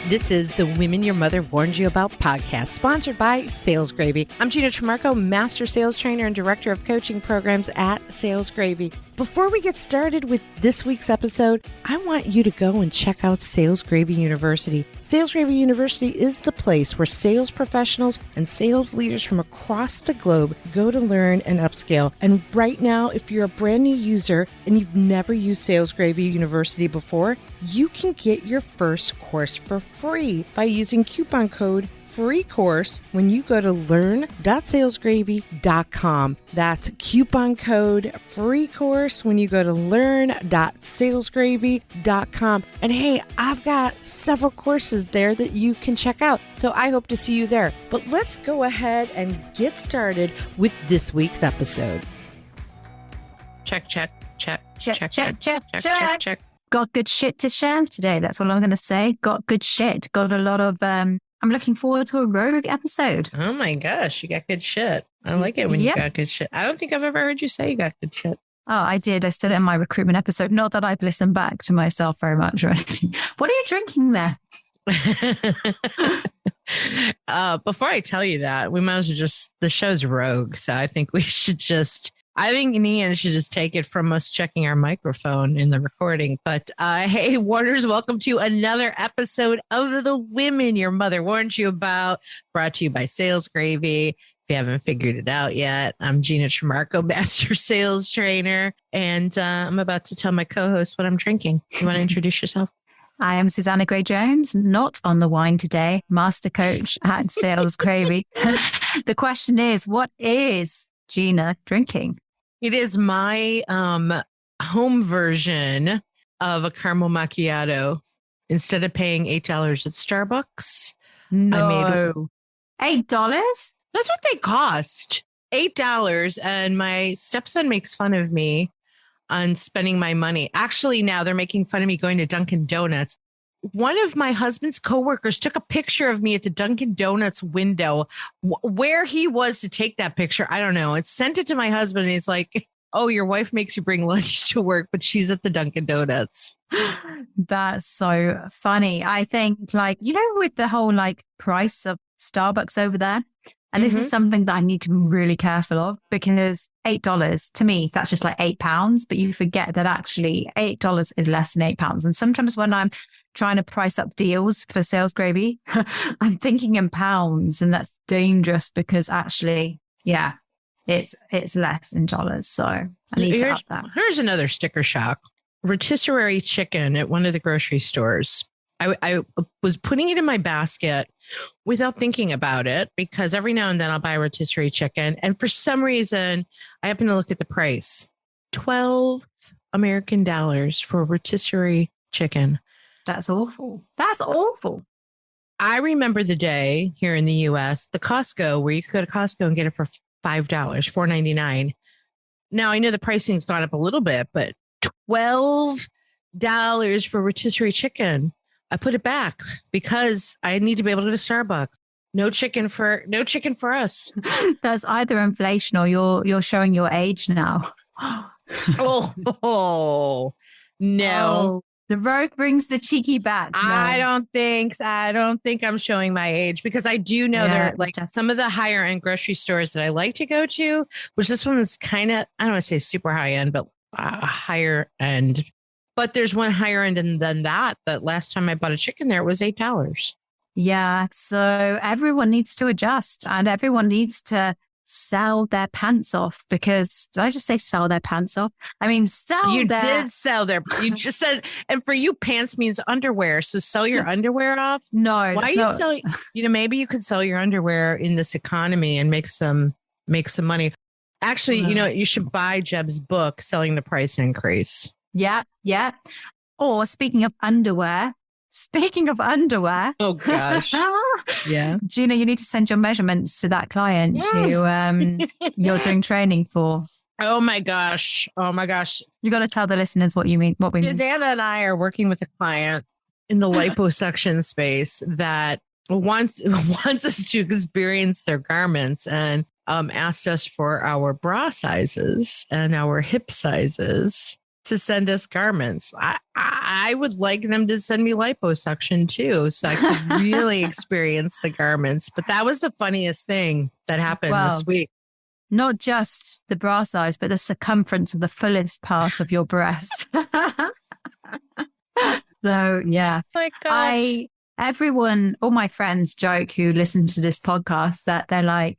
This is the Women Your Mother Warned You About podcast, sponsored by Sales Gravy. I'm Gina Tremarco, Master Sales Trainer and Director of Coaching Programs at Sales Gravy. Before we get started with this week's episode, I want you to go and check out Sales Gravy University. Sales Gravy University is the place where sales professionals and sales leaders from across the globe go to learn and upscale. And right now, if you're a brand new user and you've never used Sales Gravy University before, you can get your first course for free by using coupon code FREECOURSE when you go to learn.salesgravy.com. That's coupon code FREECOURSE when you go to learn.salesgravy.com. And hey, I've got several courses there that you can check out. So I hope to see you there. But let's go ahead and get started with this week's episode. Check. Got good shit to share today. That's all I'm going to say. Got good shit. Got a lot of, I'm looking forward to a rogue episode. Oh my gosh, you got good shit. I like it when you got good shit. I don't think I've ever heard you say you got good shit. Oh, I did. I said it in my recruitment episode. Not that I've listened back to myself very much or anything. What are you drinking there? Before I tell you that, we might as well the show's rogue. So I think I think Nian should just take it from us checking our microphone in the recording. But hey, Warners, welcome to another episode of The Women Your Mother Warned You About, brought to you by Sales Gravy. If you haven't figured it out yet, I'm Gina Tremarco, Master Sales Trainer, and I'm about to tell my co-host what I'm drinking. You want to introduce yourself? I am Susanna Gray-Jones, not on the wine today, Master Coach at Sales Gravy. The question is, what is Gina drinking? It is my home version of a caramel macchiato. Instead of paying $8 at Starbucks, No. $8? That's what they cost. $8. And my stepson makes fun of me on spending my money. Actually, now they're making fun of me going to Dunkin' Donuts. One of my husband's coworkers took a picture of me at the Dunkin' Donuts window. Where he was to take that picture, I don't know. It sent it to my husband, and he's like, "Oh, your wife makes you bring lunch to work, but she's at the Dunkin' Donuts." That's so funny. I think, with the whole price of Starbucks over there, and this is something that I need to be really careful of, because $8 to me, that's just like £8, but you forget that actually $8 is less than £8. And sometimes when I'm trying to price up deals for Sales Gravy, I'm thinking in pounds, and that's dangerous because actually, it's less in dollars. So I need to up that. Here's another sticker shock. Rotisserie chicken at one of the grocery stores. I was putting it in my basket without thinking about it, because every now and then I'll buy a rotisserie chicken. And for some reason, I happen to look at the price. $12 American for a rotisserie chicken. That's awful. That's awful. I remember the day here in the U.S., the Costco, where you could go to Costco and get it for $5, $4.99. Now, I know the pricing's gone up a little bit, but $12 for rotisserie chicken. I put it back because I need to be able to go to Starbucks. No chicken for us. That's either inflation or you're showing your age now. Oh, no. Oh, the rogue brings the cheeky back. No. I don't think I'm showing my age, because I do know there are some of the higher end grocery stores that I like to go to, which this one is kind of, I don't want to say super high end, but higher end. But there's one higher end than that last time I bought a chicken there, it was $8. Yeah. So everyone needs to adjust, and everyone needs to sell their pants off, because did I just say sell their pants off? I mean, you just said, and for you, pants means underwear. So sell your underwear off. No. Why are you selling? Maybe you could sell your underwear in this economy and make some money. Actually, you should buy Jeb's book, Selling the Price Increase. Yeah. Or speaking of underwear. Oh, gosh. Yeah. Gina, you need to send your measurements to that client who you're doing training for. Oh, my gosh. You got to tell the listeners what we mean. Susanna and I are working with a client in the liposuction space that wants us to experience their garments, and asked us for our bra sizes and our hip sizes. to send us garments. I would like them to send me liposuction too, so I could really experience the garments. But that was the funniest thing that happened this week. Not just the bra size, but the circumference of the fullest part of your breast. So, yeah. Oh my gosh. Everyone, all my friends joke who listen to this podcast that they're like,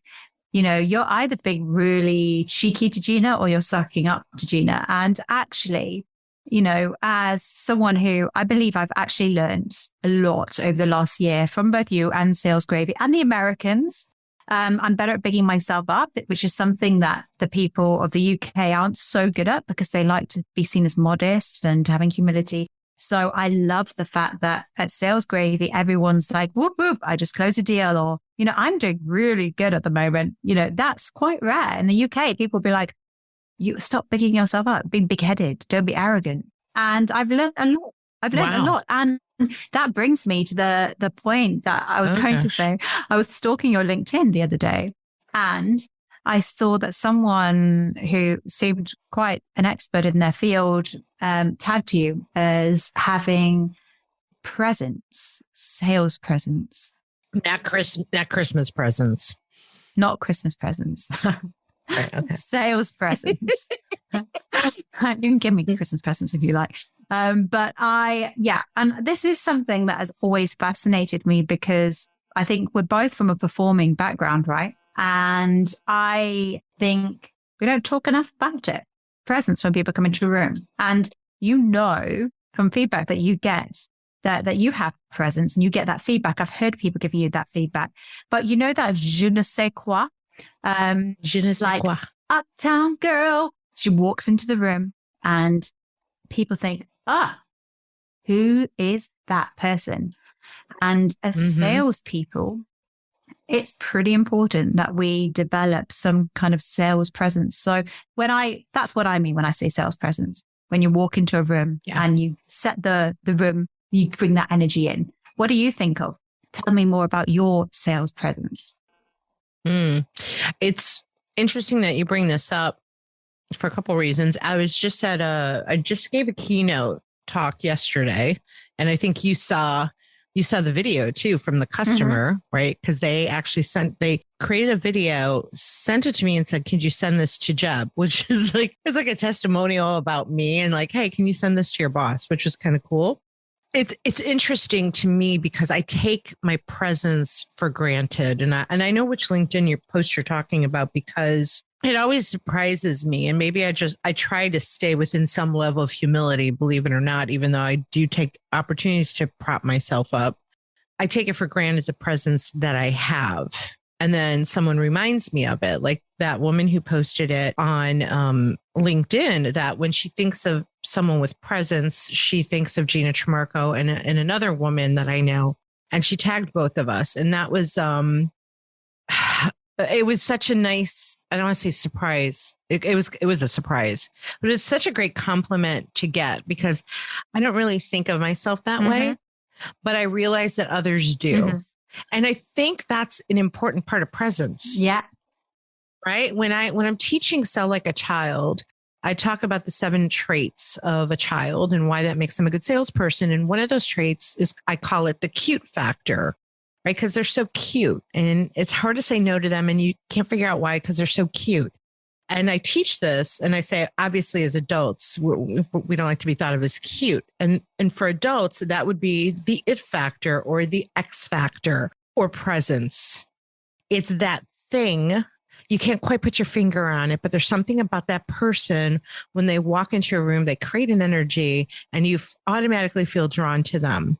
you know, you're either being really cheeky to Gina or you're sucking up to Gina. And actually, you know, as someone who I believe I've actually learned a lot over the last year from both you and Sales Gravy and the Americans, I'm better at bigging myself up, which is something that the people of the UK aren't so good at because they like to be seen as modest and having humility. So I love the fact that at Sales Gravy, everyone's like, whoop, whoop, I just closed a deal. Or, you know, I'm doing really good at the moment. You know, that's quite rare. In the UK, people will be like, you stop bigging yourself up, being big-headed, don't be arrogant. And I've learned a lot. I've learned a lot. And that brings me to the point that I was going to say. I was stalking your LinkedIn the other day and I saw that someone who seemed quite an expert in their field tagged you as having presence, sales presence. Not Christmas presents. Not Christmas presents. Right, okay. Sales presence. You can give me Christmas presents if you like. And this is something that has always fascinated me because I think we're both from a performing background, right? And I think we don't talk enough about it. Presence when people come into a room. And you know from feedback that you get that you have presence and you get that feedback. I've heard people giving you that feedback. But you know that je ne sais quoi? Je ne sais quoi. Uptown girl. She walks into the room and people think, who is that person? And as salespeople, it's pretty important that we develop some kind of sales presence. So that's what I mean when I say sales presence. When you walk into a room and you set the room, you bring that energy in. What do you think of? Tell me more about your sales presence. It's interesting that you bring this up for a couple of reasons. I just gave a keynote talk yesterday, and I think you saw the video too from the customer, right? Because they actually they created a video, sent it to me and said, "Could you send this to Jeb?" Which is it's like a testimonial about me and like, "Hey, can you send this to your boss?" Which was kind of cool. It's interesting to me because I take my presence for granted. And I know which LinkedIn post you're talking about because it always surprises me. And maybe I try to stay within some level of humility, believe it or not, even though I do take opportunities to prop myself up. I take it for granted the presence that I have. And then someone reminds me of it, like that woman who posted it on LinkedIn, that when she thinks of someone with presence, she thinks of Gina Trimarco and another woman that I know. And she tagged both of us. And that was, it was such a nice, I don't want to say surprise. It was a surprise, but it was such a great compliment to get because I don't really think of myself that way, but I realize that others do. And I think that's an important part of presence. Yeah. Right. When I'm teaching Sell Like a Child, I talk about the 7 traits of a child and why that makes them a good salesperson. And one of those traits is, I call it the cute factor, right? Because they're so cute and it's hard to say no to them. And you can't figure out why, because they're so cute. And I teach this and I say, obviously, as adults, we don't like to be thought of as cute. And for adults, that would be the it factor or the X factor or presence. It's that thing. You can't quite put your finger on it, but there's something about that person when they walk into a room, they create an energy and you automatically feel drawn to them.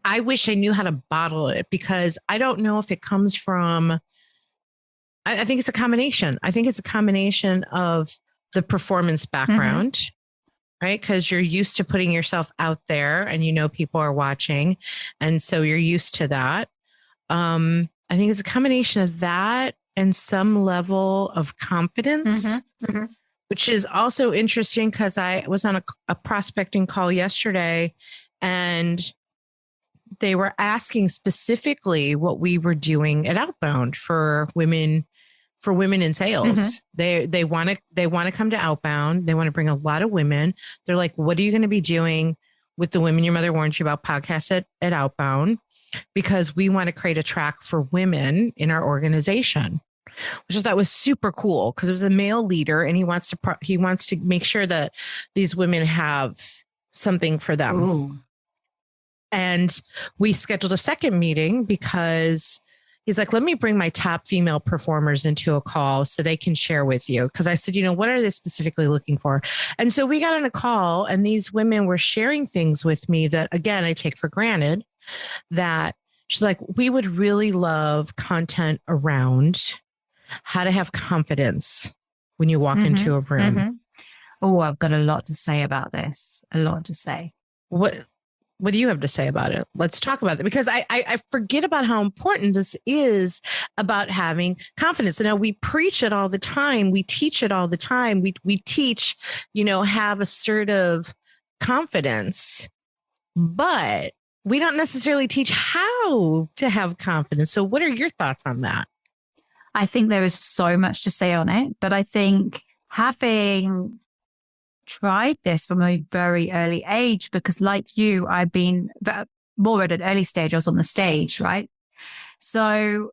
I wish I knew how to bottle it because I don't know if it comes from, I think it's a combination. I think it's a combination of the performance background, right? Because you're used to putting yourself out there and you know people are watching. And so you're used to that. I think it's a combination of that and some level of confidence, which is also interesting because I was on a prospecting call yesterday and they were asking specifically what we were doing at Outbound for women for women in sales. They want to come to Outbound. They want to bring a lot of women. They're like, what are you going to be doing with the Women Your Mother Warned You About podcast at Outbound? Because we want to create a track for women in our organization, which I thought was super cool because it was a male leader and he wants to make sure that these women have something for them. Ooh. And we scheduled a second meeting because he's like, let me bring my top female performers into a call so they can share with you. Because I said, what are they specifically looking for? And so we got on a call and these women were sharing things with me that, again, I take for granted, that she's like, we would really love content around how to have confidence when you walk into a room. Oh, I've got a lot to say about this. A lot to say. What do you have to say about it? Let's talk about it, because I forget about how important this is about having confidence. So now we preach it all the time. We teach it all the time. We teach, have assertive confidence, but we don't necessarily teach how to have confidence. So what are your thoughts on that? I think there is so much to say on it, but I think having tried this from a very early age, because like you, I've been more at an early stage. I was on the stage, right? So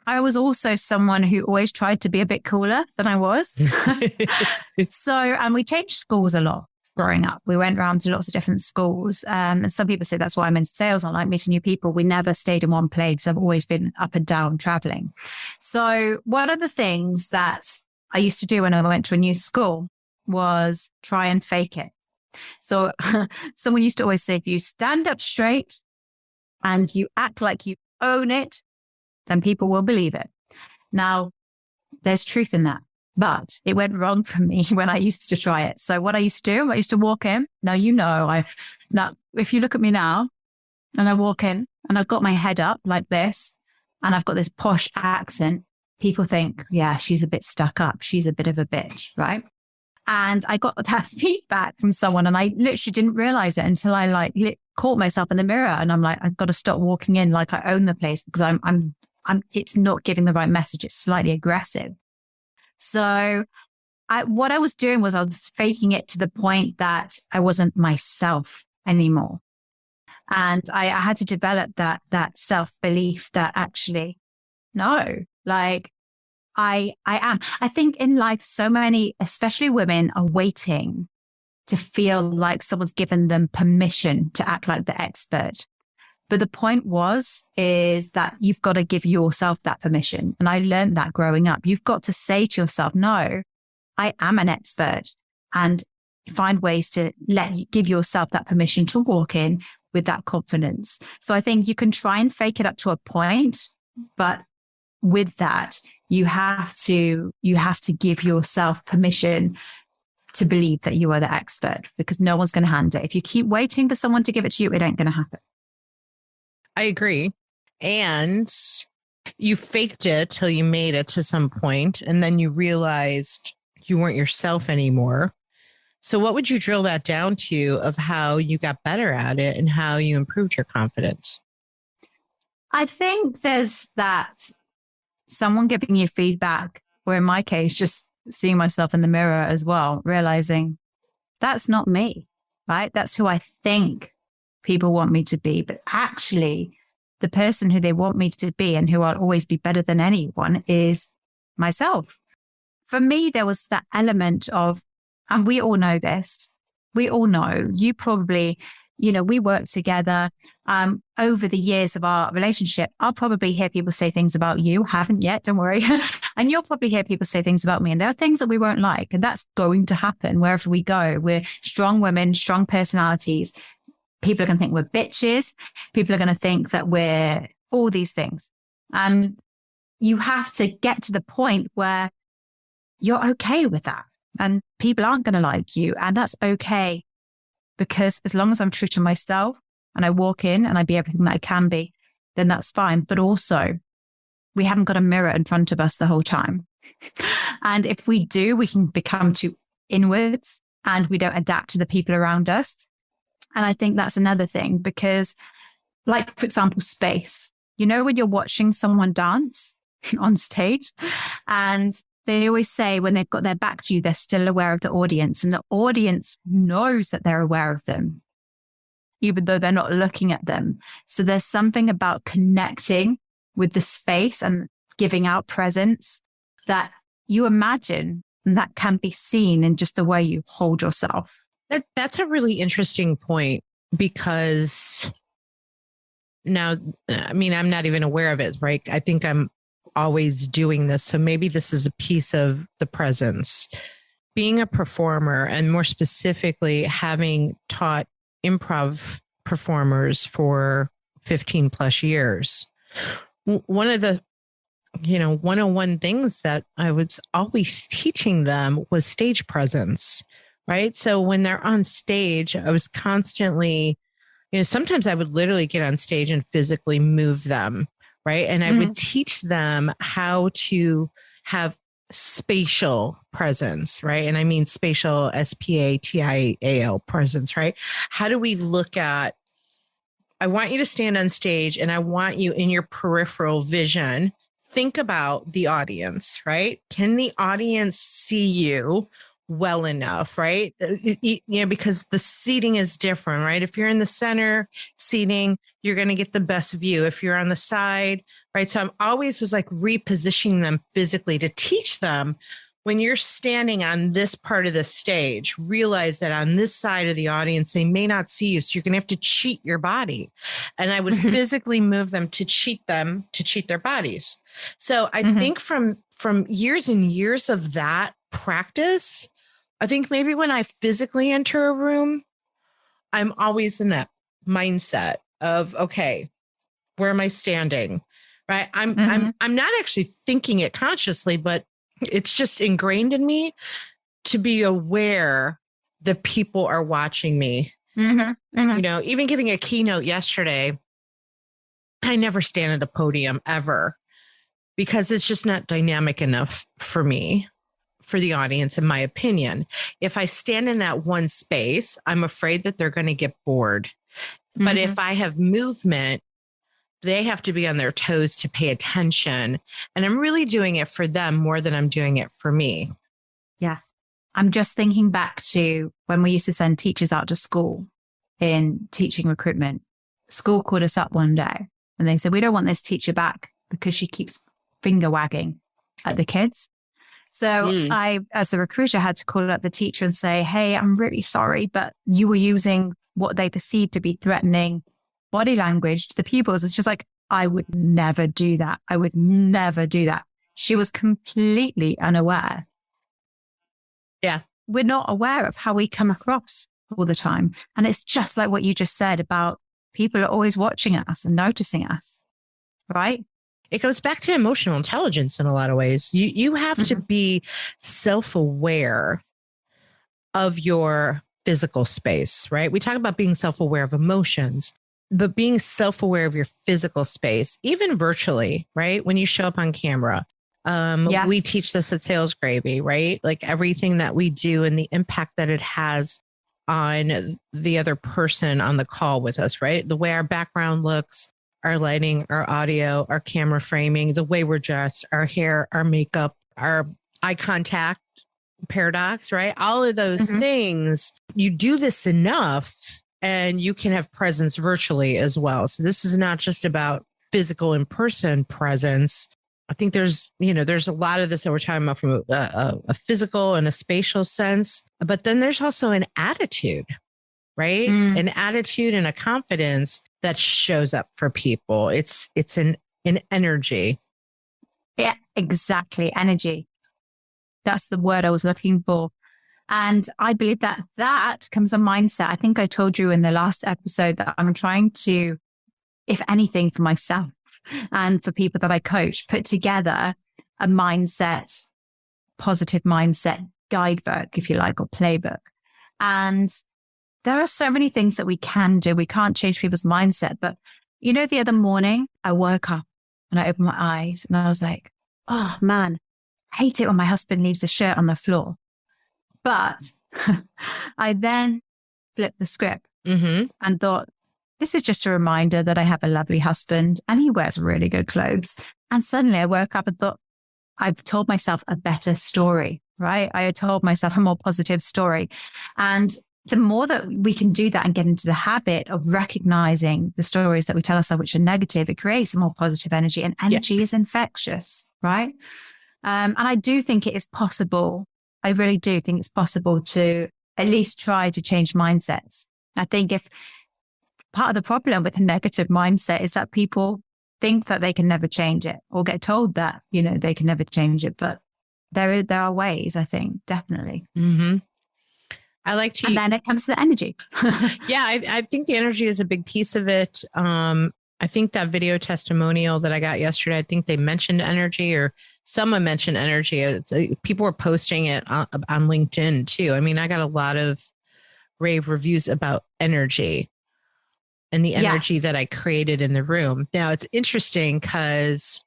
I was also someone who always tried to be a bit cooler than I was. And we changed schools a lot growing up. We went around to lots of different schools. And some people say that's why I'm in sales. I like meeting new people. We never stayed in one place. I've always been up and down traveling. So one of the things that I used to do when I went to a new school was try and fake it. So someone used to always say, if you stand up straight and you act like you own it, then people will believe it. Now, there's truth in that, but it went wrong for me when I used to try it. So what I used to do, I used to walk in. Now, now if you look at me now and I walk in and I've got my head up like this and I've got this posh accent, people think, yeah, she's a bit stuck up. She's a bit of a bitch, right? And I got that feedback from someone and I literally didn't realize it until I caught myself in the mirror and I'm like, I've got to stop walking in like I own the place because it's not giving the right message. It's slightly aggressive. So what I was doing was I was faking it to the point that I wasn't myself anymore. And I had to develop that self-belief that actually, no, like, I am. I think in life, so many, especially women, are waiting to feel like someone's given them permission to act like the expert. But the point is that you've got to give yourself that permission. And I learned that growing up. You've got to say to yourself, no, I am an expert, and find ways to give yourself that permission to walk in with that confidence. So I think you can try and fake it up to a point, but with that, you have to give yourself permission to believe that you are the expert, because no one's going to hand it. If you keep waiting for someone to give it to you, it ain't going to happen. I agree. And you faked it till you made it to some point, and then you realized you weren't yourself anymore. So what would you drill that down to of how you got better at it and how you improved your confidence? I think there's that someone giving you feedback, or in my case, just seeing myself in the mirror as well, realizing that's not me, right? That's who I think people want me to be. But actually, the person who they want me to be and who I'll always be better than anyone is myself. For me, there was that element of, and we all know this, we all know, you probably, we work together over the years of our relationship. I'll probably hear people say things about you. Haven't yet, don't worry. And you'll probably hear people say things about me. And there are things that we won't like. And that's going to happen wherever we go. We're strong women, strong personalities. People are going to think we're bitches. People are going to think that we're all these things. And you have to get to the point where you're okay with that. And people aren't going to like you. And that's okay. Because as long as I'm true to myself and I walk in and I be everything that I can be, then that's fine. But also, we haven't got a mirror in front of us the whole time. And if we do, we can become too inwards and we don't adapt to the people around us. And I think that's another thing, because like, for example, space, when you're watching someone dance on stage. And they always say when they've got their back to you, they're still aware of the audience, and the audience knows that they're aware of them, even though they're not looking at them. So there's something about connecting with the space and giving out presence that you imagine that can be seen in just the way you hold yourself. That's a really interesting point, because now, I mean, I'm not even aware of it, right? I think I'm always doing this. So maybe this is a piece of the presence. Being a performer, and more specifically, having taught improv performers for 15 plus years, one of the 101 things that I was always teaching them was stage presence, right? So when they're on stage, I was constantly, sometimes I would literally get on stage and physically move them, right? And I would teach them how to have spatial presence, right? And I mean spatial, spatial presence, right? How do we look at, I want you to stand on stage and I want you in your peripheral vision, think about the audience, right? Can the audience see you well enough, right? Because the seating is different, right? If you're in the center seating, you're going to get the best view. If you're on the side, right? So I'm always was like repositioning them physically to teach them, when you're standing on this part of the stage, realize that on this side of the audience, they may not see you. So you're going to have to cheat your body. And I would physically move them to cheat their bodies. So I think from years and years of that practice, I think maybe when I physically enter a room, I'm always in that mindset of, okay, where am I standing? Right. I'm not actually thinking it consciously, but it's just ingrained in me to be aware that people are watching me. Even giving a keynote yesterday, I never stand at a podium ever, because it's just not dynamic enough for me, for the audience, in my opinion. If I stand in that one space, I'm afraid that they're going to get bored. But if I have movement, they have to be on their toes to pay attention. And I'm really doing it for them more than I'm doing it for me. Yeah. I'm just thinking back to when we used to send teachers out to school in teaching recruitment. School called us up one day and they said, we don't want this teacher back because she keeps finger wagging at the kids. So I, as the recruiter, had to call up the teacher and say, hey, I'm really sorry, but you were using what they perceived to be threatening body language to the pupils. It's just like, I would never do that. I would never do that. She was completely unaware. Yeah. We're not aware of how we come across all the time. And it's just like what you just said about people are always watching us and noticing us, right? It goes back to emotional intelligence in a lot of ways. You have to be self-aware of your physical space, right? We talk about being self-aware of emotions, but being self-aware of your physical space, even virtually, right? When you show up on camera, we teach this at Sales Gravy, right? Like everything that we do and the impact that it has on the other person on the call with us, right? The way our background looks, our lighting, our audio, our camera framing, the way we're dressed, our hair, our makeup, our eye contact paradox, right? All of those things, you do this enough and you can have presence virtually as well. So this is not just about physical in-person presence. I think there's a lot of this that we're talking about from a physical and a spatial sense, but then there's also an attitude, right? An attitude and a confidence that shows up for people. It's an energy. Yeah, exactly. Energy. That's the word I was looking for. And I believe that comes a mindset. I think I told you in the last episode that I'm trying to, if anything, for myself and for people that I coach, put together a mindset, positive mindset guidebook, if you like, or playbook. And there are so many things that we can do. We can't change people's mindset. But, the other morning I woke up and I opened my eyes and I was like, oh man, I hate it when my husband leaves the shirt on the floor. But I then flipped the script and thought, this is just a reminder that I have a lovely husband and he wears really good clothes. And suddenly I woke up and thought, I've told myself a better story, right? I had told myself a more positive story. And the more that we can do that and get into the habit of recognizing the stories that we tell ourselves, which are negative, it creates a more positive energy, and energy is infectious, right? And I do think it is possible. I really do think it's possible to at least try to change mindsets. I think if part of the problem with a negative mindset is that people think that they can never change it, or get told that, they can never change it. But there are ways, I think, definitely. Mm-hmm. I like to. And then it comes to the energy. Yeah, I think the energy is a big piece of it. I think that video testimonial that I got yesterday, I think they mentioned energy, or someone mentioned energy. People were posting it on LinkedIn too. I mean, I got a lot of rave reviews about energy and the energy that I created in the room. Now, it's interesting because,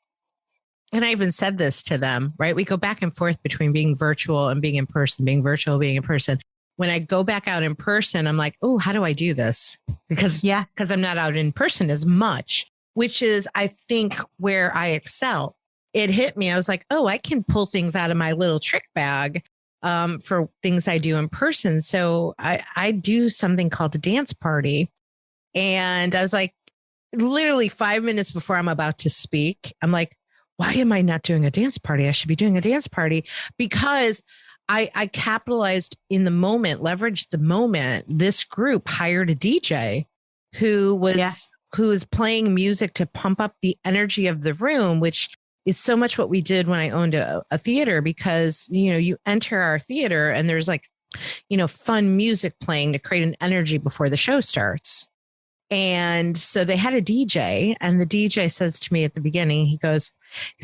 and I even said this to them, right? We go back and forth between being virtual and being in person, being virtual, being in person. When I go back out in person, I'm like, oh, how do I do this? Because I'm not out in person as much, which is, I think, where I excel. It hit me. I was like, oh, I can pull things out of my little trick bag for things I do in person. So I do something called the dance party. And I was like, literally 5 minutes before I'm about to speak, I'm like, why am I not doing a dance party? I should be doing a dance party, because I capitalized in the moment, leveraged the moment. This group hired a DJ who was playing music to pump up the energy of the room, which is so much what we did when I owned a theater, because, you enter our theater and there's like, fun music playing to create an energy before the show starts. And so they had a DJ, and the DJ says to me at the beginning, he's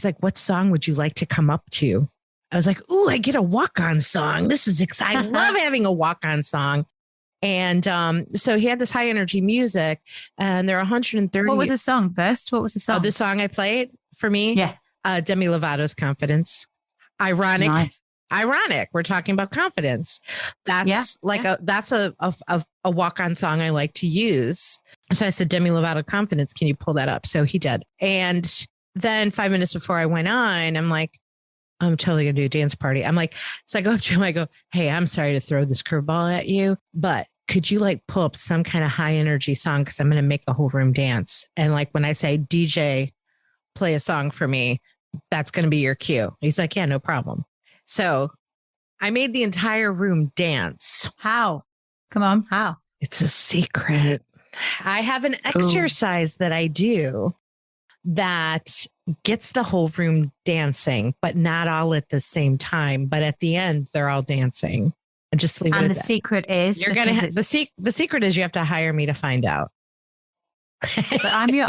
like, what song would you like to come up to? I was like, ooh, I get a walk-on song. This is exciting. I love having a walk-on song. And so he had this high energy music, and there are 130. What was the song first? What was the song? Oh, the song I played for me? Yeah. Demi Lovato's Confidence. Ironic. Nice. Ironic. We're talking about confidence. That's a walk-on song I like to use. So I said, Demi Lovato Confidence, can you pull that up? So he did. And then 5 minutes before I went on, I'm like, I'm totally going to do a dance party. So I go up to him, I go, hey, I'm sorry to throw this curveball at you, but could you pull up some kind of high energy song? Cause I'm going to make the whole room dance. And when I say DJ, play a song for me, that's going to be your cue. He's like, yeah, no problem. So I made the entire room dance. How? Come on. How? It's a secret. I have an exercise that I do that gets the whole room dancing, but not all at the same time. But at the end, they're all dancing. And just leave it. And the secret is you're gonna the secret is you have to hire me to find out. But I'm gonna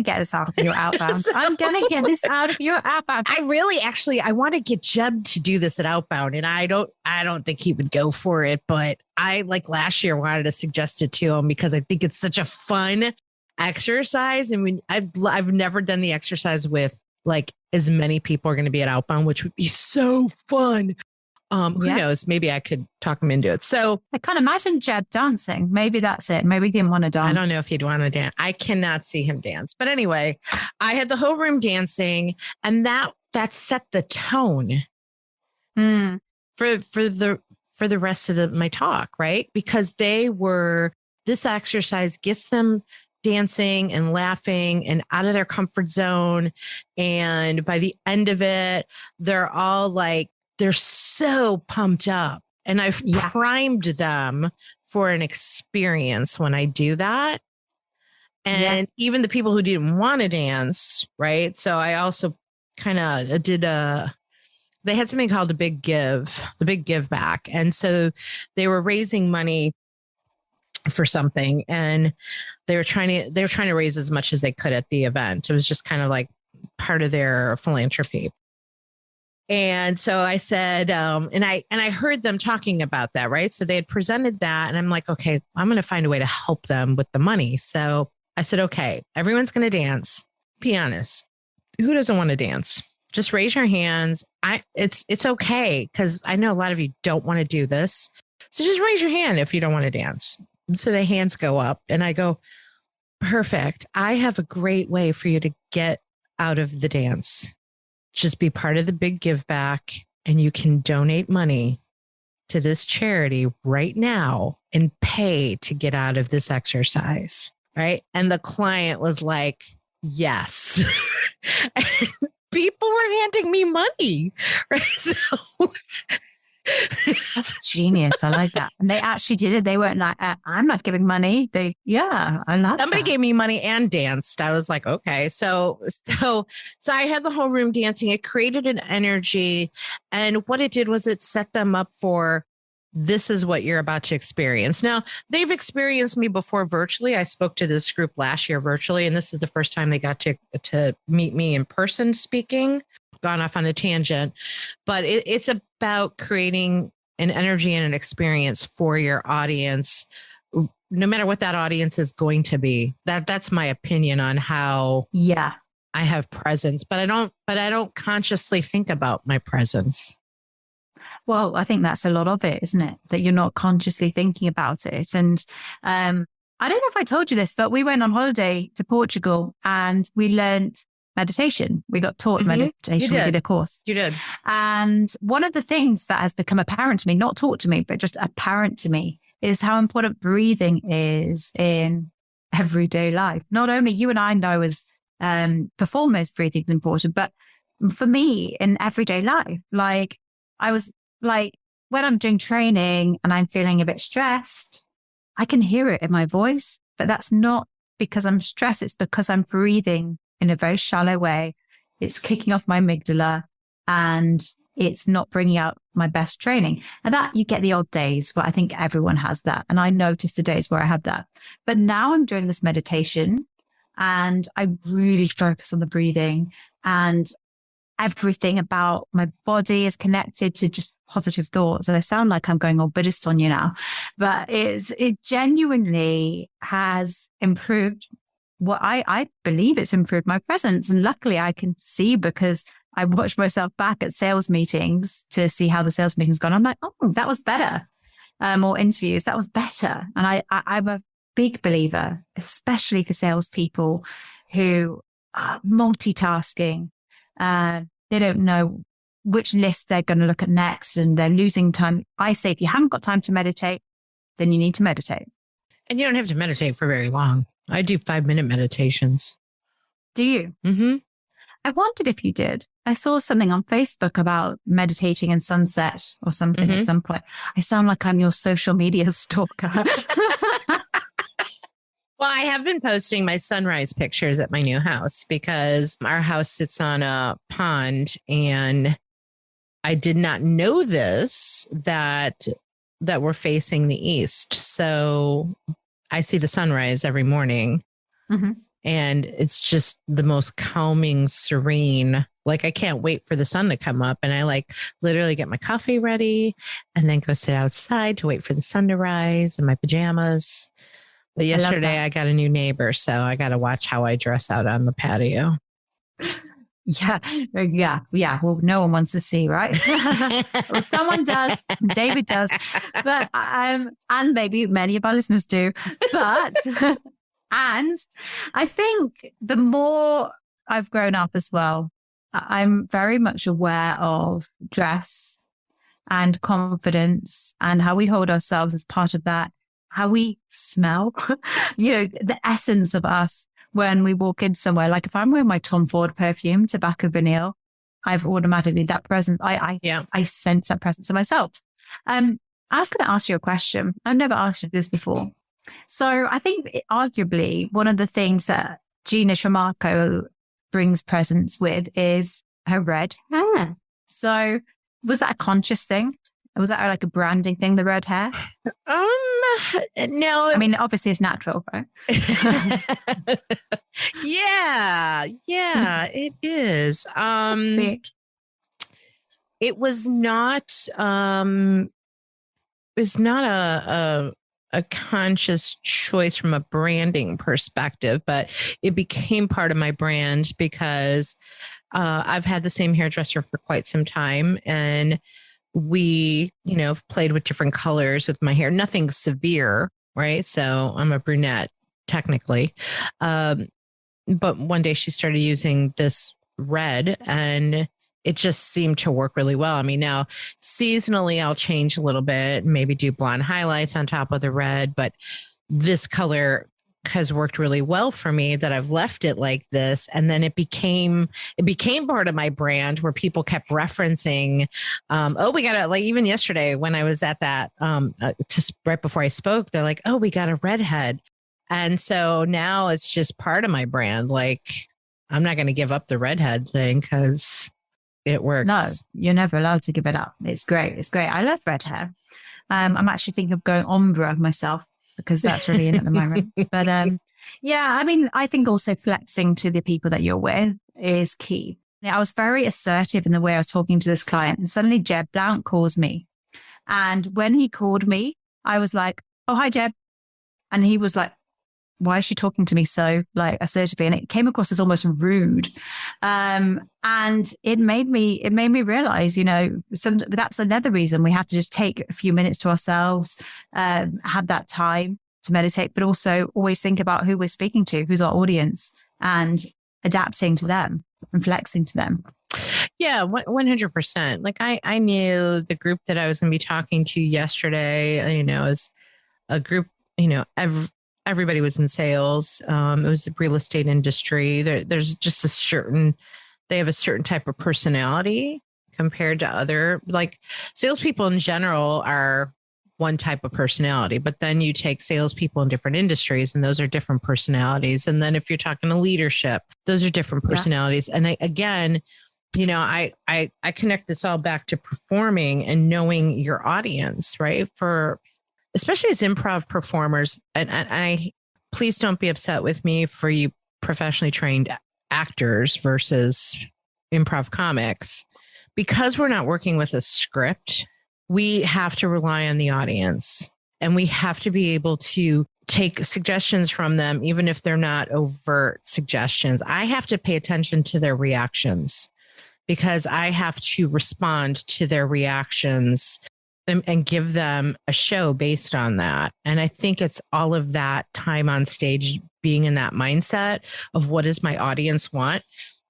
get this out of your outbound. I'm gonna get this out of your outbound. I want to get Jeb to do this at outbound, and I don't think he would go for it. But I last year wanted to suggest it to him because I think it's such a fun exercise. And I've never done the exercise with as many people are going to be at outbound, which would be so fun. Who knows? Maybe I could talk him into it. So I can't imagine Jeb dancing. Maybe that's it. Maybe he didn't want to dance. I don't know if he'd want to dance. I cannot see him dance. But anyway, I had the whole room dancing, and that set the tone for the rest of my talk, right? Because this exercise gets them dancing and laughing and out of their comfort zone. And by the end of it, they're all they're so pumped up, and I've primed them for an experience when I do that. And even the people who didn't want to dance, right? So I also kind of did they had something called the big give back. And so they were raising money for something, and they were trying to raise as much as they could at the event. It was just kind of part of their philanthropy. And so I said, and I heard them talking about that, right? So they had presented that, and I'm like, okay, I'm going to find a way to help them with the money. So I said, okay, everyone's going to dance. Be honest. Who doesn't want to dance? Just raise your hands. It's okay, because I know a lot of you don't want to do this. So just raise your hand if you don't want to dance. So the hands go up, and I go, Perfect. I have a great way for you to get out of the dance. Just be part of the big give back, and you can donate money to this charity right now and pay to get out of this exercise. Right. And the client was like, yes. People are handing me money. Right. So that's genius. I like that. And they actually did it. They weren't like, I'm not giving money. I love somebody that. gave me money and danced. I was like, okay. So I had the whole room dancing. It created an energy. And what it did was it set them up for, this is what you're about to experience. Now, they've experienced me before virtually. I spoke to this group last year virtually, and this is the first time they got to meet me in person speaking. Gone off on a tangent, but it's about creating an energy and an experience for your audience, no matter what that audience is going to be. That's my opinion on how I have presence, but I don't consciously think about my presence. Well, I think that's a lot of it, isn't it? That you're not consciously thinking about it. And I don't know if I told you this, but we went on holiday to Portugal and we learned meditation. We got taught meditation. We did a course. You did. And one of the things that has become apparent to me, not taught to me, but just apparent to me, is how important breathing is in everyday life. Not only you and I know as performers, breathing is important, but for me in everyday life, like I was like, when I'm doing training and I'm feeling a bit stressed, I can hear it in my voice, but that's not because I'm stressed. It's because I'm breathing in a very shallow way. It's kicking off my amygdala and it's not bringing out my best training. And that you get the odd days, but I think everyone has that. And I noticed the days where I had that. But now I'm doing this meditation and I really focus on the breathing, and everything about my body is connected to just positive thoughts. And I sound like I'm going all Buddhist on you now, but it genuinely has improved what I believe it's improved my presence. And luckily I can see, because I watch myself back at sales meetings to see how the sales meeting's gone. I'm like, oh, that was better. Or interviews, that was better. And I'm a big believer, especially for salespeople who are multitasking. They don't know which list they're going to look at next and they're losing time. I say, if you haven't got time to meditate, then you need to meditate. And you don't have to meditate for very long. I do 5-minute meditations. Do you? Mm-hmm. I wondered if you did. I saw something on Facebook about meditating in sunset or something at some point. I sound like I'm your social media stalker. Well, I have been posting my sunrise pictures at my new house because our house sits on a pond, and I did not know that we're facing the east. So I see the sunrise every morning, and it's just the most calming, serene. Like, I can't wait for the sun to come up, and I like literally get my coffee ready and then go sit outside to wait for the sun to rise in my pajamas. But yesterday I got a new neighbor, so I got to watch how I dress out on the patio. Yeah. Well, no one wants to see, right? Well, someone does. David does, but and maybe many of our listeners do. But and I think the more I've grown up as well, I'm very much aware of dress and confidence and how we hold ourselves as part of that. How we smell, the essence of us when we walk in somewhere. Like if I'm wearing my Tom Ford perfume, tobacco vanille, I've automatically that presence. I sense that presence of myself. I was going to ask you a question. I've never asked you this before. So I think arguably one of the things that Gina Tramarco brings presence with is her red hair. So was that a conscious thing? Was that like a branding thing, the red hair? No. I mean, obviously it's natural, right? Yeah, it is. It was not a conscious choice from a branding perspective, but it became part of my brand because I've had the same hairdresser for quite some time, and we, played with different colors with my hair, nothing severe, right? So I'm a brunette, technically. But one day she started using this red and it just seemed to work really well. I mean, now seasonally, I'll change a little bit, maybe do blonde highlights on top of the red, but this color has worked really well for me that I've left it like this. And then it became part of my brand where people kept referencing, we got it. Like even yesterday when I was at that, just right before I spoke, they're like, oh, we got a redhead. And so now it's just part of my brand. Like I'm not going to give up the redhead thing because it works. No, you're never allowed to give it up. It's great. It's great. I love red hair. I'm actually thinking of going ombre myself because that's really in at the moment. But yeah, I mean, I think also flexing to the people that you're with is key. I was very assertive in the way I was talking to this client and suddenly Jeb Blount calls me. And when he called me, I was like, oh, hi, Jeb. And he was like, why is she talking to me so like assertively? And it came across as almost rude. And it made me realize, that's another reason we have to just take a few minutes to ourselves, have that time to meditate, but also always think about who we're speaking to, who's our audience, and adapting to them and flexing to them. Yeah, 100%. Like I knew the group that I was going to be talking to yesterday, as a group, everybody was in sales. It was the real estate industry. There's just they have a certain type of personality compared to other, like salespeople in general are one type of personality, but then you take salespeople in different industries and those are different personalities. And then if you're talking to leadership, those are different personalities. Yeah. And I connect this all back to performing and knowing your audience, right? Especially as improv performers, and I please don't be upset with me for you professionally trained actors versus improv comics. Because we're not working with a script, we have to rely on the audience and we have to be able to take suggestions from them, even if they're not overt suggestions. I have to pay attention to their reactions because I have to respond to their reactions and give them a show based on that. And I think it's all of that time on stage, being in that mindset of what does my audience want,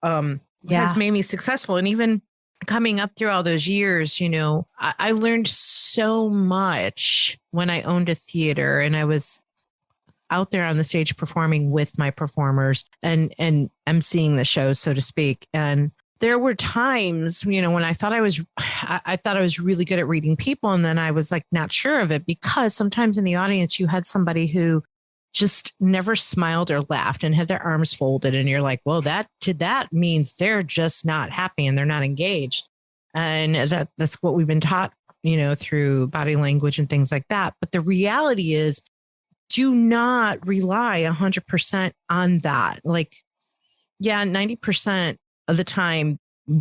has made me successful. And even coming up through all those years, I learned so much when I owned a theater and I was out there on the stage performing with my performers and emceeing the show, so to speak. And there were times, when I thought I was really good at reading people. And then I was like, not sure of it because sometimes in the audience, you had somebody who just never smiled or laughed and had their arms folded. And you're like, well, that means they're just not happy and they're not engaged. And that's what we've been taught, through body language and things like that. But the reality is, do not rely 100% on that. Like, 90% of the time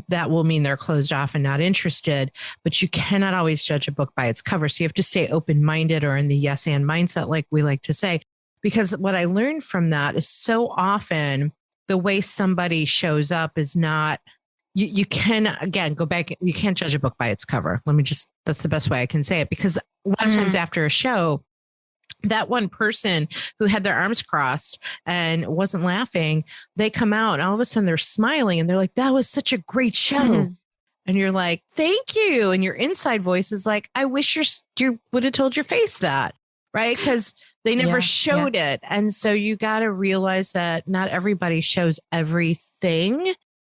that will mean they're closed off and not interested, but you cannot always judge a book by its cover. So you have to stay open-minded or in the yes and mindset, like we like to say, because what I learned from that is so often the way somebody shows up is not, you can, again, go back. You can't judge a book by its cover. That's the best way I can say it, because a lot of times after a show, that one person who had their arms crossed and wasn't laughing, they come out and all of a sudden they're smiling and they're like, that was such a great show. Mm-hmm. And you're like, thank you. And your inside voice is like, I wish you would have told your face that, right? Because they never showed it. And so you got to realize that not everybody shows everything,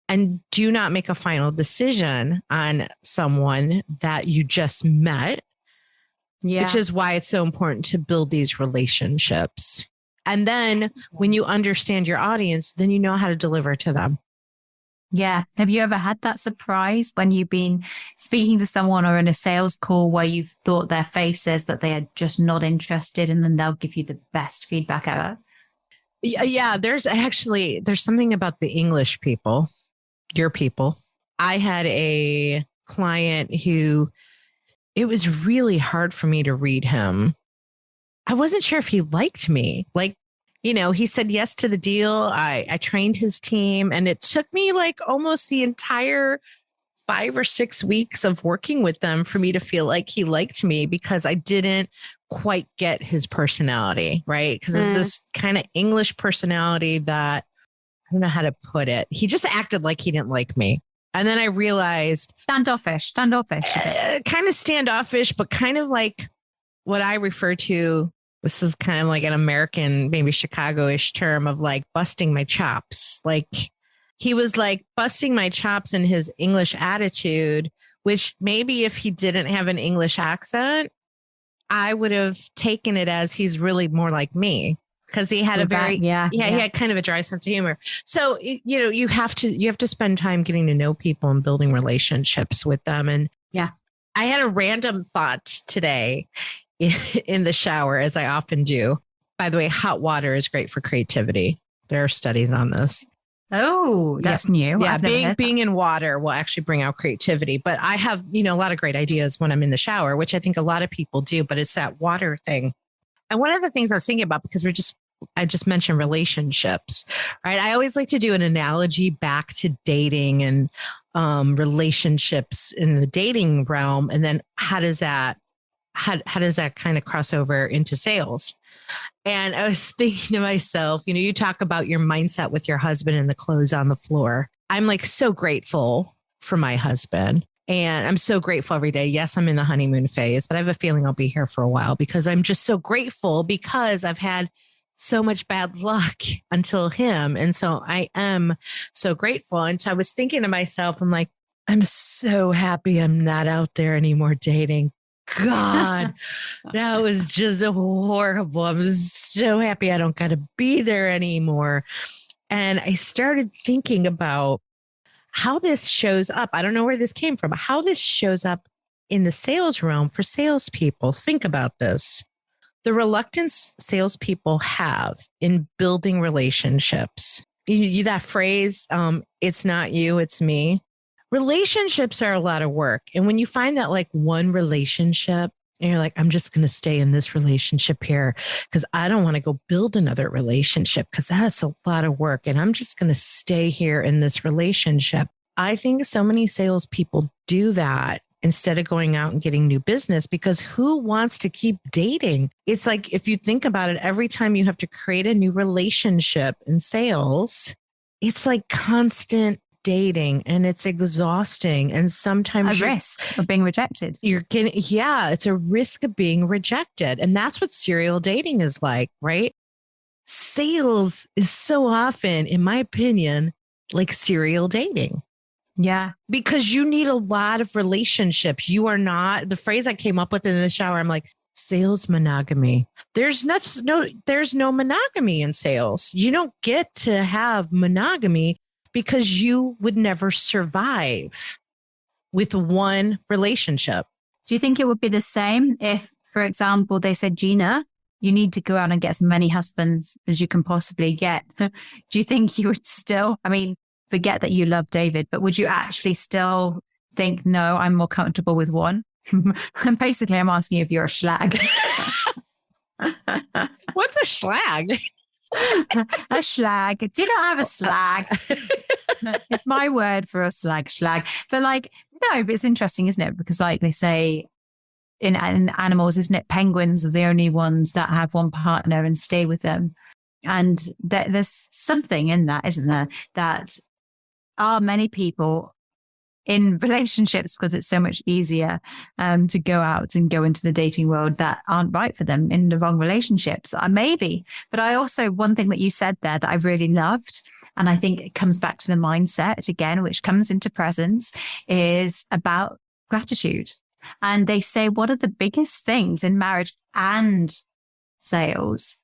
and do not make a final decision on someone that you just met. Yeah. Which is why it's so important to build these relationships. And then when you understand your audience, then you know how to deliver to them. Yeah. Have you ever had that surprise when you've been speaking to someone or in a sales call where you've thought their face says that they are just not interested, and then they'll give you the best feedback ever? Yeah. There's something about the English people, your people. I had a client who, it was really hard for me to read him. I wasn't sure if he liked me. Like, he said yes to the deal. I trained his team, and it took me like almost the entire 5 or 6 weeks of working with them for me to feel like he liked me, because I didn't quite get his personality, right? Because it's this kind of English personality that I don't know how to put it. He just acted like he didn't like me. And then I realized standoffish, kind of standoffish, but kind of like what I refer to. This is kind of like an American, maybe Chicago-ish term of like busting my chops. Like he was like busting my chops in his English attitude, which maybe if he didn't have an English accent, I would have taken it as he's really more like me. Because he had he had kind of a dry sense of humor. So, you have to spend time getting to know people and building relationships with them. And I had a random thought today in the shower, as I often do. By the way, hot water is great for creativity. There are studies on this. Oh, that's new. Yeah, being in water will actually bring out creativity. But I have, a lot of great ideas when I'm in the shower, which I think a lot of people do. But it's that water thing. And one of the things I was thinking about, because I just mentioned relationships, right? I always like to do an analogy back to dating and relationships in the dating realm. And then how does that kind of cross over into sales? And I was thinking to myself, you talk about your mindset with your husband and the clothes on the floor. I'm like so grateful for my husband. And I'm so grateful every day. Yes, I'm in the honeymoon phase, but I have a feeling I'll be here for a while, because I'm just so grateful, because I've had so much bad luck until him. And so I am so grateful. And so I was thinking to myself, I'm like, I'm so happy I'm not out there anymore dating. God, that was just horrible. I'm so happy I don't got to be there anymore. And I started thinking about how this shows up. I don't know where this came from, how this shows up in the sales realm for salespeople. Think about this. The reluctance salespeople have in building relationships. That phrase, it's not you, it's me. Relationships are a lot of work. And when you find that like one relationship and you're like, I'm just going to stay in this relationship here because I don't want to go build another relationship because that's a lot of work. And I'm just going to stay here in this relationship. I think so many salespeople do that instead of going out and getting new business, because who wants to keep dating? It's like, if you think about it, every time you have to create a new relationship in sales, it's like constant dating, and it's exhausting. And sometimes a risk of being rejected. It's a risk of being rejected. And that's what serial dating is like, right? Sales is so often, in my opinion, like serial dating. Yeah. Because you need a lot of relationships. You are not, the phrase I came up with in the shower, I'm like, sales monogamy. There's no monogamy in sales. You don't get to have monogamy because you would never survive with one relationship. Do you think it would be the same if, for example, they said, Gina, you need to go out and get as many husbands as you can possibly get? Do you think you would still, forget that you love David, but would you actually still think, no, I'm more comfortable with one? And basically, I'm asking you if you're a schlag. What's a schlag? A schlag. Do you not have a slag? It's my word for a schlag. But no, but it's interesting, isn't it? Because like they say in animals, isn't it? Penguins are the only ones that have one partner and stay with them. And there's something in that, isn't there? That are many people in relationships, because it's so much easier to go out and go into the dating world, that aren't right for them in the wrong relationships. Maybe. But I also, one thing that you said there that I really loved, and I think it comes back to the mindset again, which comes into presence, is about gratitude. And they say one of the biggest things in marriage and sales,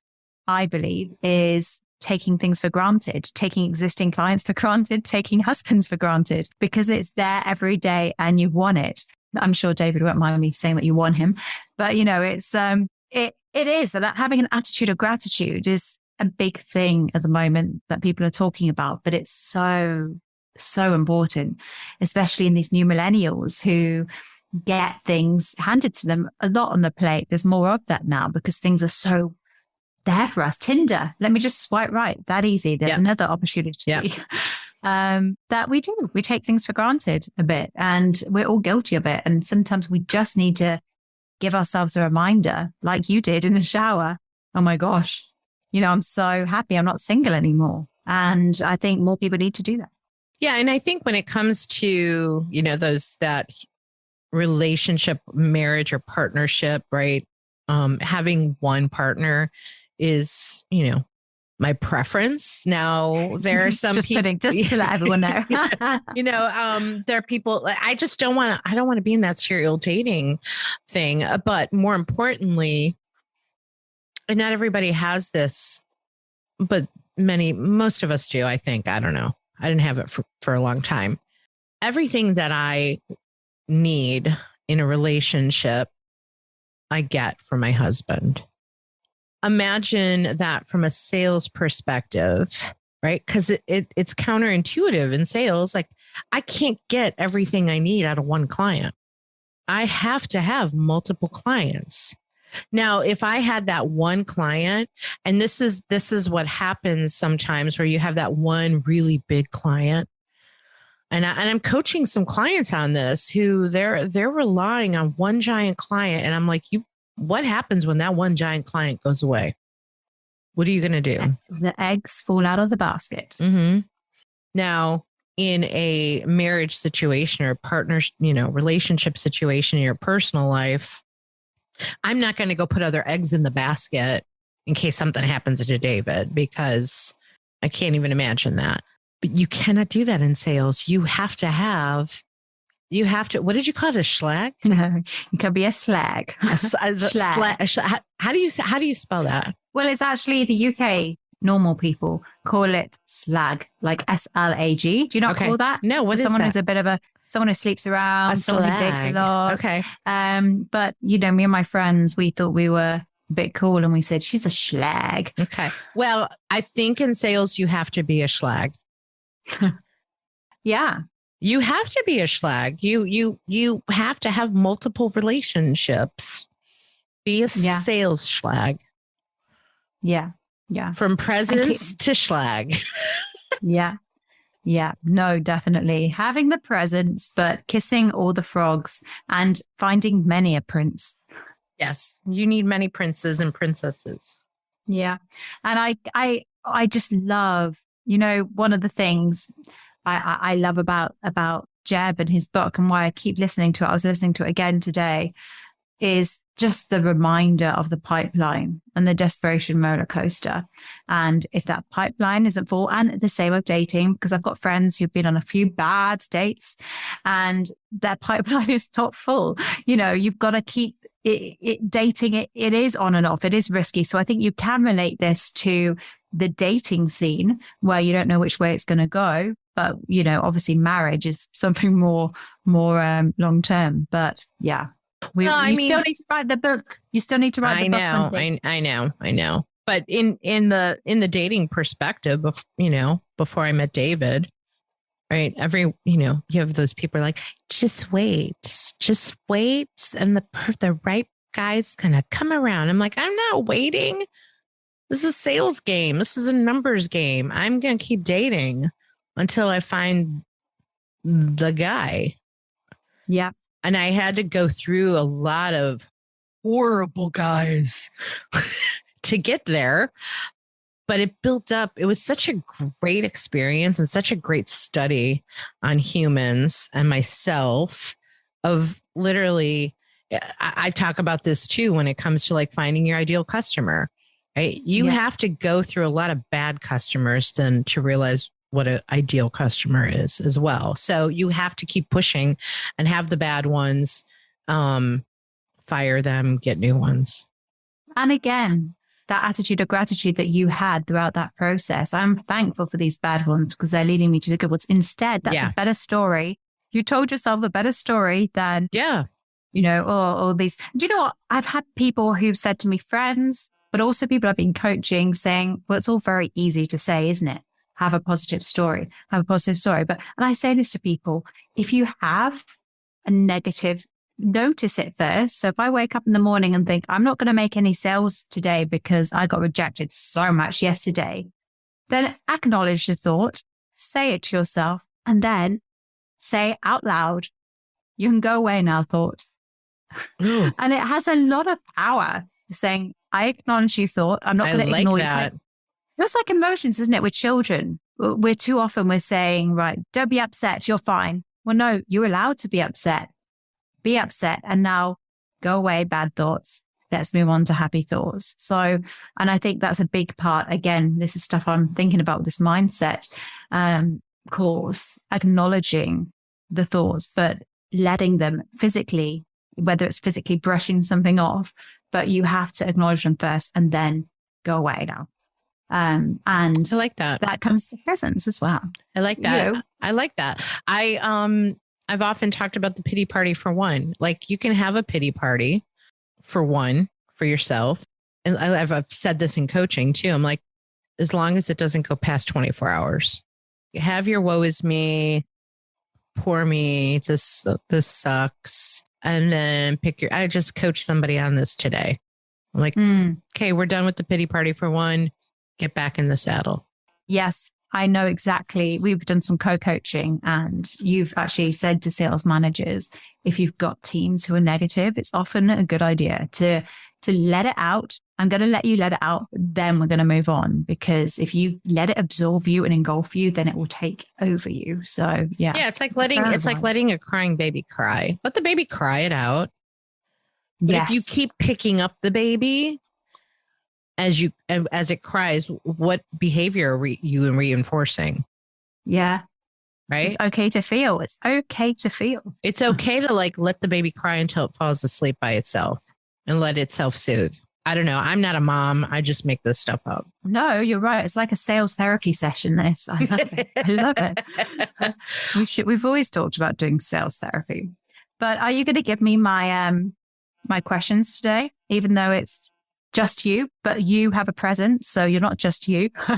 I believe, is taking things for granted, taking existing clients for granted, taking husbands for granted, because it's there every day and you want it. I'm sure David won't mind me saying that you want him, but it's, it is. And having an attitude of gratitude is a big thing at the moment that people are talking about, but it's so, so important, especially in these new millennials who get things handed to them a lot on the plate. There's more of that now because things are so there for us. Tinder, let me just swipe right. That easy. There's another opportunity. that we do. We take things for granted a bit, and we're all guilty of it. And sometimes we just need to give ourselves a reminder, like you did in the shower. Oh my gosh, I'm so happy I'm not single anymore. And I think more people need to do that. Yeah. And I think when it comes to, that relationship, marriage or partnership, right? Having one partner is, my preference. Now there are some just to let everyone know, there are people I don't want to be in that serial dating thing. But more importantly, and not everybody has this, but most of us do, I think. I don't know. I didn't have it for a long time. Everything that I need in a relationship, I get from my husband. Imagine that from a sales perspective, right? Because it's counterintuitive in sales. Like, I can't get everything I need out of one client. I have to have multiple clients. Now, if I had that one client, and this is what happens sometimes, where you have that one really big client, and I'm coaching some clients on this who they're relying on one giant client, and I'm like, what happens when that one giant client goes away? What are you going to do? The eggs fall out of the basket. Mm-hmm. Now, in a marriage situation or partner, relationship situation in your personal life, I'm not going to go put other eggs in the basket in case something happens to David, because I can't even imagine that. But you cannot do that in sales. You have to, what did you call it? A schlag? No, it can be a slag. Schlag. How do you spell that? Well, it's actually the UK normal people call it slag, like SLAG. Do you not call that? No, what is someone that? who's a bit of someone who sleeps around, someone who dates a lot. Okay. But me and my friends, we thought we were a bit cool, and we said, she's a schlag. Okay. Well, I think in sales, you have to be a schlag. Yeah. You have to be a schlag. You have to have multiple relationships. Be a sales schlag. Yeah. Yeah. From presence to schlag. Yeah. Yeah. No, definitely. Having the presence, but kissing all the frogs and finding many a prince. Yes. You need many princes and princesses. Yeah. And I just love, one of the things I love about Jeb and his book, and why I keep listening to it, I was listening to it again today, is just the reminder of the pipeline and the desperation roller coaster. And if that pipeline isn't full, and the same with dating, because I've got friends who've been on a few bad dates and that pipeline is not full. You've got to keep dating. It is on and off. It is risky. So I think you can relate this to the dating scene, where you don't know which way it's going to go. But, obviously marriage is something more long term. But yeah. Still need to write the book. You still need to write the book. I know. But in the dating perspective, before I met David, right? You have those people like, just wait, and the right guy's gonna come around. I'm like, I'm not waiting. This is a sales game. This is a numbers game. I'm gonna keep dating until I find the guy. Yeah. And I had to go through a lot of horrible guys to get there. But it built up. It was such a great experience and such a great study on humans and myself, of literally, I talk about this too when it comes to like finding your ideal customer. Right? You have to go through a lot of bad customers then to realize what an ideal customer is as well. So you have to keep pushing and have the bad ones, fire them, get new ones. And again, that attitude of gratitude that you had throughout that process. I'm thankful for these bad ones because they're leading me to the good ones. Instead, that's a better story. You told yourself a better story than, all these. Do you know what? I've had people who've said to me, friends, but also people I've been coaching, saying, well, it's all very easy to say, isn't it? Have a positive story. And I say this to people, if you have a negative, notice it first. So if I wake up in the morning and think, I'm not going to make any sales today because I got rejected so much yesterday, then acknowledge the thought, say it to yourself, and then say out loud, you can go away now, thoughts. And it has a lot of power saying, I acknowledge you thought. I'm not going to ignore you. It's like emotions, isn't it? With children, we're too often we're saying, right, don't be upset. You're fine. Well, no, you're allowed to be upset. Be upset. And now go away, bad thoughts. Let's move on to happy thoughts. So, and I think that's a big part. Again, this is stuff I'm thinking about with this mindset course, acknowledging the thoughts, but letting them physically, whether it's physically brushing something off, but you have to acknowledge them first and then go away now. And I like that. That comes to presence as well. I like that. I like that. I've often talked about the pity party for one. Like, you can have a pity party for one, for yourself. And I've said this in coaching too. I'm like, as long as it doesn't go past 24 hours, have your woe is me, poor me, this sucks. And then I just coached somebody on this today. I'm like, okay, we're done with the pity party for one. Get back in the saddle. Yes, I know exactly. We've done some co-coaching, and you've actually said to sales managers, if you've got teams who are negative, it's often a good idea to let it out. I'm going to let you let it out. Then we're going to move on, because if you let it absorb you and engulf you, then it will take over you. So yeah. Yeah. It's like letting a crying baby cry. Let the baby cry it out. But if you keep picking up the baby as it cries, what behavior are you reinforcing? Yeah. Right. It's okay to feel. It's okay to feel. It's okay to let the baby cry until it falls asleep by itself and let it self-soothe. I don't know. I'm not a mom. I just make this stuff up. No, you're right. It's like a sales therapy session. This. I love it. I love it. We've always talked about doing sales therapy. But are you going to give me my my questions today, even though it's just you, but you have a present, so you're not just you. I'll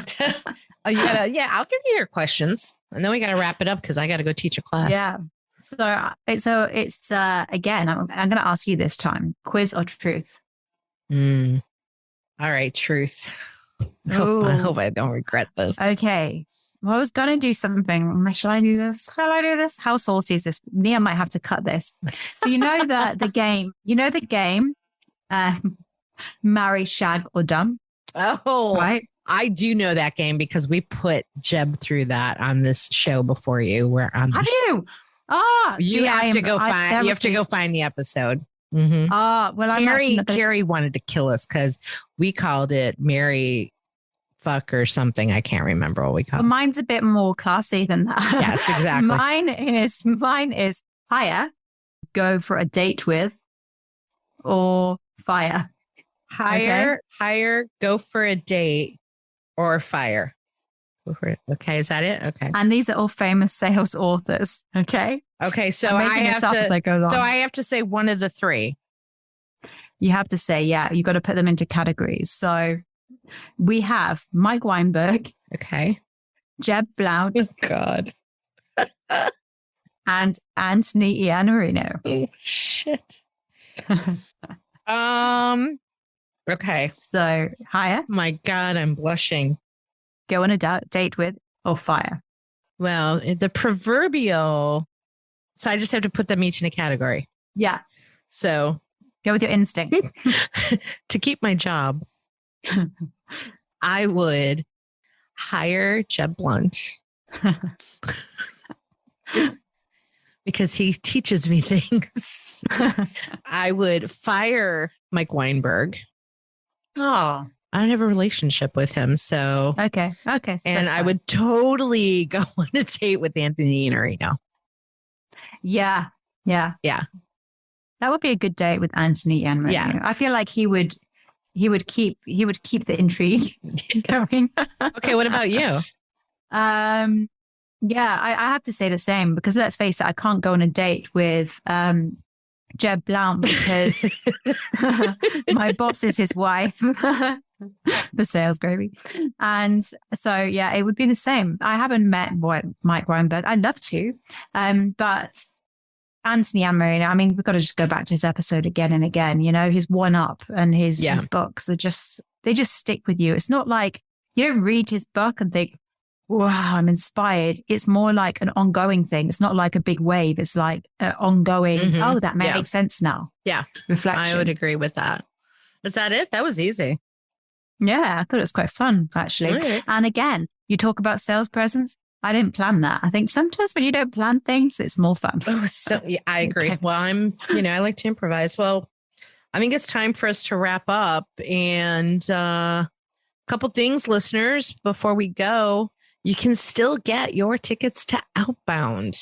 give you your questions, and then we got to wrap it up because I got to go teach a class. Yeah. So it's again, I'm going to ask you this time: quiz or truth? All right, truth. I hope I don't regret this. Okay. Well, I was going to do something. Shall I do this? Shall I do this? How salty is this? Nia might have to cut this. So you know the game. You know the game. Marry, shag, or dumb. Oh, right. I do know that game because we put Jeb through that on this show before you. Where on? Have you? You have to go find the episode. Mm-hmm. Well, Carrie wanted to kill us because we called it Marry, fuck, or something. I can't remember what we called. Well, mine's a bit more classy than that. Yes, exactly. Mine is hire, go for a date with, or fire. Hire, go for a date, or fire. Go for it. Okay, is that it? Okay. And these are all famous sales authors. Okay. Okay, so I have to say one of the three. You have to say, yeah, you got to put them into categories. So we have Mike Weinberg. Okay. Jeb Blount. Oh, God. And Anthony Iannarino. Oh, shit. Okay. So hire. My God, I'm blushing. Go on a date with, or fire. Well, the proverbial. So I just have to put them each in a category. Yeah. So go with your instinct. To keep my job, I would hire Jeb Blount because he teaches me things. I would fire Mike Weinberg. Oh, I don't have a relationship with him, so okay. And I would totally go on a date with Anthony Iannarino. Yeah. That would be a good date with Anthony Iannarino. Yeah, I feel like he would keep the intrigue going. Okay, what about you? Yeah, I have to say the same, because let's face it, I can't go on a date with Jeb Blount because my boss is his wife, the sales gravy. And so, yeah, it would be the same. I haven't met Mike Weinberg. I'd love to. But Anthony Iannarino, I mean, we've got to just go back to his episode again and again. You know, his one up and his books are they just stick with you. It's not like you don't read his book and think, wow, I'm inspired. It's more like an ongoing thing. It's not like a big wave. It's like an ongoing, oh, that makes sense now. Yeah. Reflection. I would agree with that. Is that it? That was easy. Yeah, I thought it was quite fun, actually. Okay. And again, you talk about sales presence. I didn't plan that. I think sometimes when you don't plan things, it's more fun. Oh, so yeah, I agree. Okay. Well, I like to improvise. Well, I think it's time for us to wrap up. And a couple things, listeners, before we go, you can still get your tickets to Outbound.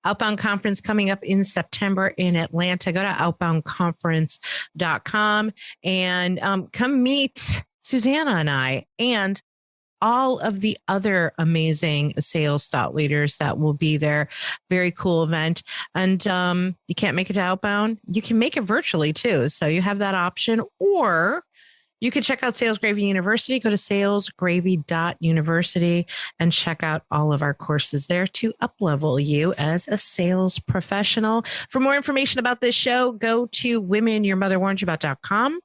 Outbound Conference coming up in September in Atlanta. Go to outboundconference.com and come meet Susanna and I and all of the other amazing sales thought leaders that will be there. Very cool event. And you can't make it to Outbound. You can make it virtually too. So you have that option, or you can check out Sales Gravy University. Go to salesgravy.university and check out all of our courses there to up-level you as a sales professional. For more information about this show, go to womenyourmotherwarnsyouabout.com.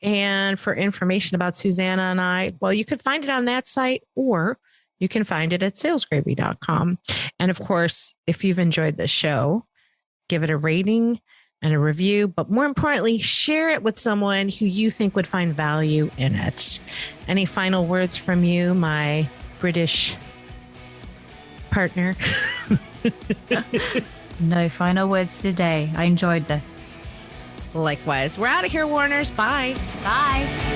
And for information about Susanna and I, well, you can find it on that site, or you can find it at salesgravy.com. And of course, if you've enjoyed this show, give it a rating and a review, but more importantly, share it with someone who you think would find value in it. Any final words from you, my British partner? No final words today. I enjoyed this. Likewise. We're out of here, Warners. Bye. Bye.